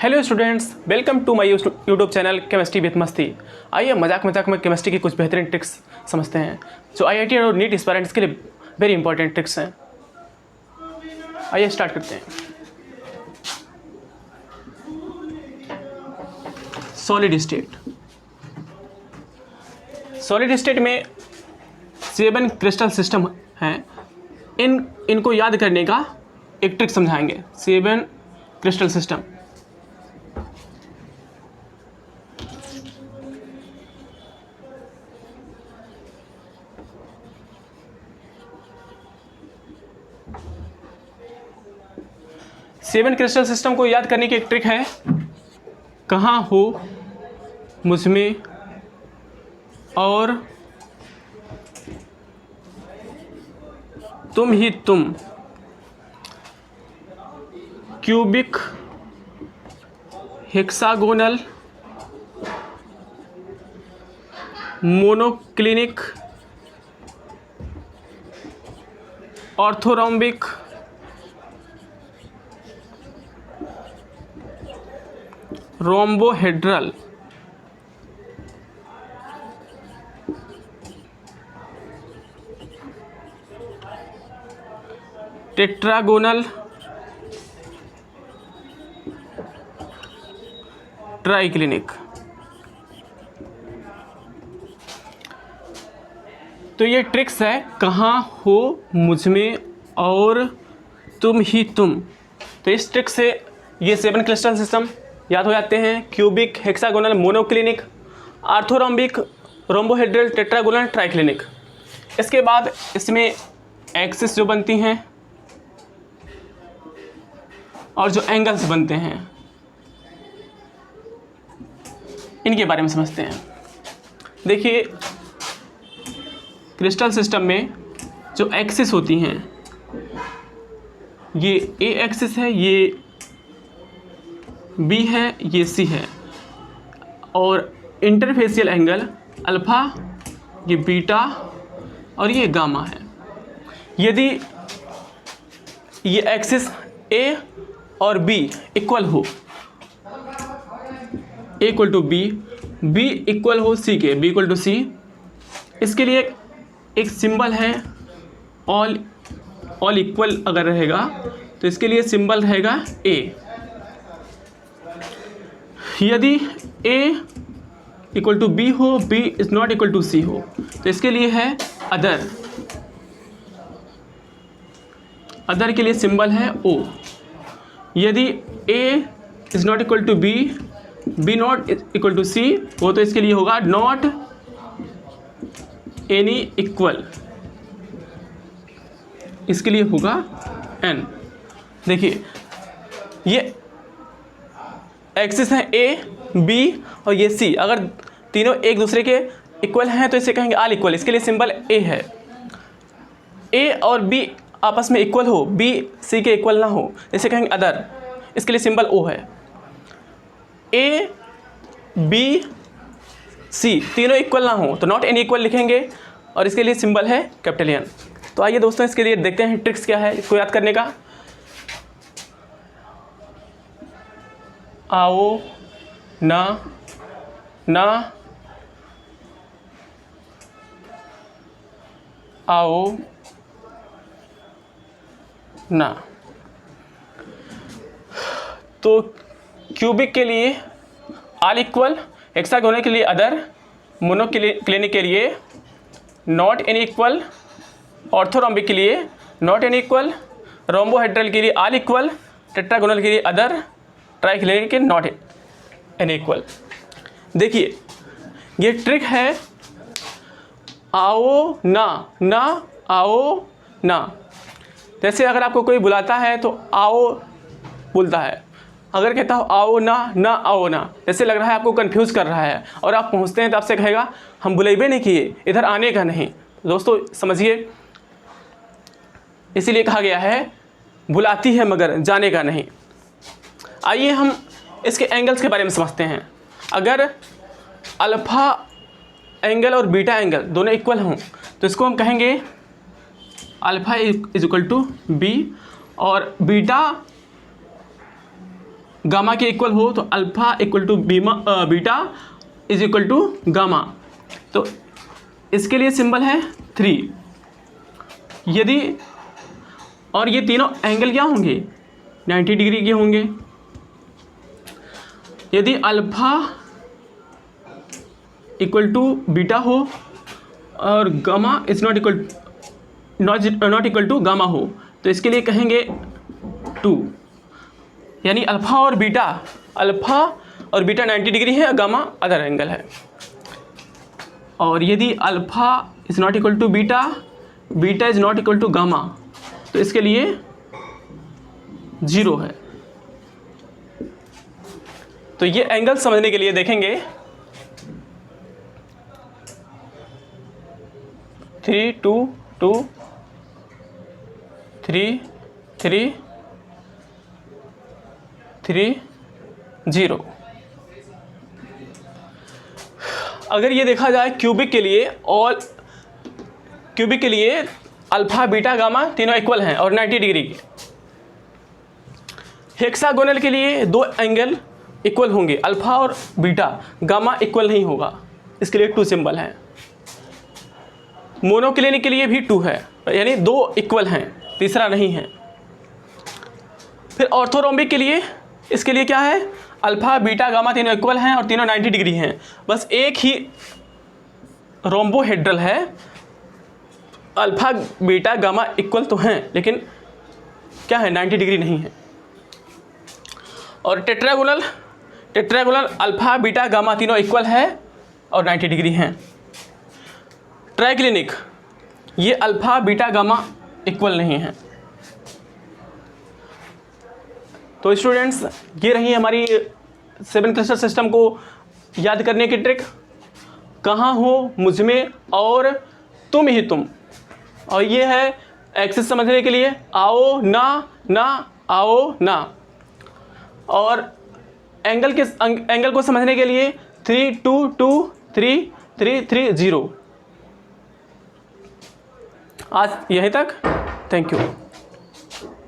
Hello students, welcome to my YouTube channel chemistry with masti. आइए मजाक मजाक में केमिस्ट्री की कुछ बेहतरीन ट्रिक्स समझते हैं जो आईआईटी और नीट एस्पिरेंट्स के लिए वेरी इंपॉर्टेंट ट्रिक्स हैं। आइए स्टार्ट करते हैं। सॉलिड स्टेट में 7 क्रिस्टल सिस्टम हैं। इनको याद करने का एक ट्रिक समझाएंगे। 7 crystal system. Seven crystal system को याद करने की एक ट्रिक है, कहाँ हो मुझमें और तुम ही तुम, cubic, hexagonal, monoclinic, orthorhombic, rhombohedral, tetragonal, triclinic. तो ये ट्रिक्स है, कहाँ हो मुझमें और तुम ही तुम। तो इस ट्रिक से ये 7 क्रिस्टल सिस्टम याद हो जाते हैं। Cubic, hexagonal, monoclinic, orthorhombic, rhombohedral, tetragonal, triclinic. इसके बाद इसमें एक्सिस जो बनती हैं और जो एंगल्स बनते हैं, इनके बारे में समझते हैं। देखिए, क्रिस्टल सिस्टम में जो एक्सिस होती हैं, ये ए एक्सिस है, ये बी है, ये सी है, और इंटरफेशियल एंगल अल्फ़ा, ये बीटा और ये गामा है। यदि ये एक्सिस ए और बी इक्वल हो, A equal to B, B equal हो सी के, बी इक्वल टू सी, इसके लिए एक सिंबल है ऑल इक्वल। अगर रहेगा तो इसके लिए सिंबल रहेगा ए। यदि ए इक्वल टू बी हो, B is not equal to C हो, तो इसके लिए है अदर। अदर के लिए सिंबल है ओ। यदि A is not equal to B, B not equal to C हो, तो इसके लिए होगा नॉट एनी इक्वल। इसके लिए होगा एन। देखिए, ये एक्सिस है ए, बी और ये सी। अगर तीनों एक दूसरे के इक्वल हैं तो इसे कहेंगे ऑल इक्वल। इसके लिए सिंबल ए है। ए और बी आपस में इक्वल हो, बी सी के इक्वल ना हो, इसे कहेंगे अदर। इसके लिए सिंबल ओ है। ए बी सी तीनों इक्वल ना हो तो नॉट एनी इक्वल लिखेंगे, और इसके लिए सिंबल है कैपिटल एन। तो आइए दोस्तों, इसके लिए देखते हैं ट्रिक्स क्या है इसको याद करने का। आओ ना ना, आओ ना। तो क्यूबिक के लिए ऑल इक्वल, हेक्सागोनल के लिए अदर, मोनोक्लिनिक के लिए नॉट एनी इक्वल, ऑर्थोरोम्बिक के लिए नॉट एनी इक्वल, रोम्बोहेड्रल के लिए ऑल इक्वल, टेट्रागोनल के लिए अदर, ट्राइक्लिनिक के नॉट एनी इक्वल। देखिए, ये ट्रिक है आओ ना ना, आओ ना। जैसे अगर आपको कोई बुलाता है तो आओ बोलता है। अगर कहता हो आओ ना ना, आओ ना, जैसे लग रहा है आपको कंफ्यूज कर रहा है, और आप पहुंचते हैं तो आपसे कहेगा हम बुलेबे नहीं किए, इधर आने का नहीं। दोस्तों समझिए, इसीलिए कहा गया है बुलाती है मगर जाने का नहीं। आइए हम इसके एंगल्स के बारे में समझते हैं। अगर अल्फ़ा एंगल और बीटा एंगल दोनों इक्वल हों तो इसको हम कहेंगे alpha is equal to B, और बीटा गामा के इक्वल हो तो alpha equal to beta is equal to gamma. तो इसके लिए सिंबल है 3। यदि और ये तीनों एंगल क्या होंगे 90 डिग्री के होंगे। यदि अल्फा इक्वल टू बीटा हो और gamma is not equal to gamma हो तो इसके लिए कहेंगे 2। यानी अल्फा और बीटा 90 डिग्री है, गामा अदर एंगल है। और यदि alpha is not equal to beta, beta is not equal to gamma तो इसके लिए 0 है। तो ये एंगल समझने के लिए देखेंगे 3 2 2 3 3 3 0। अगर ये देखा जाए क्यूबिक के लिए, और क्यूबिक के लिए अल्फा बीटा गामा तीनों इक्वल हैं और 90 डिग्री के। हेक्सागोनल के लिए 2 एंगल इक्वल होंगे, अल्फा और बीटा, गामा इक्वल नहीं होगा, इसके लिए 2 सिंबल हैं। मोनोक्लिनिक के लिए भी 2 है, यानी 2 इक्वल हैं, तीसरा नहीं है। फिर ऑर्थोरोम्बिक के लिए, इसके लिए क्या है, अल्फा बीटा गामा तीनों इक्वल हैं और तीनों 90 डिग्री हैं, बस एक ही रोम्बोहेड्रल है। अल्फा बीटा गामा इक्वल तो हैं लेकिन क्या है 90 डिग्री नहीं है। और टेट्रागोनल अल्फा बीटा गामा तीनों इक्वल है और 90 डिग्री हैं। ट्राइक्लिनिक ये अल्फा बीटा गामा इक्वल नहीं है। तो स्टूडेंट्स ये रही हमारी 7 क्लस्टर सिस्टम को याद करने की ट्रिक। कहाँ हो मुझमें और तुम ही तुम, और ये है एक्सिस समझने के लिए आओ ना ना आओ ना, और एंगल को समझने के लिए 3 2 2 3 3 3 0। आज यहीं तक, थैंक यू।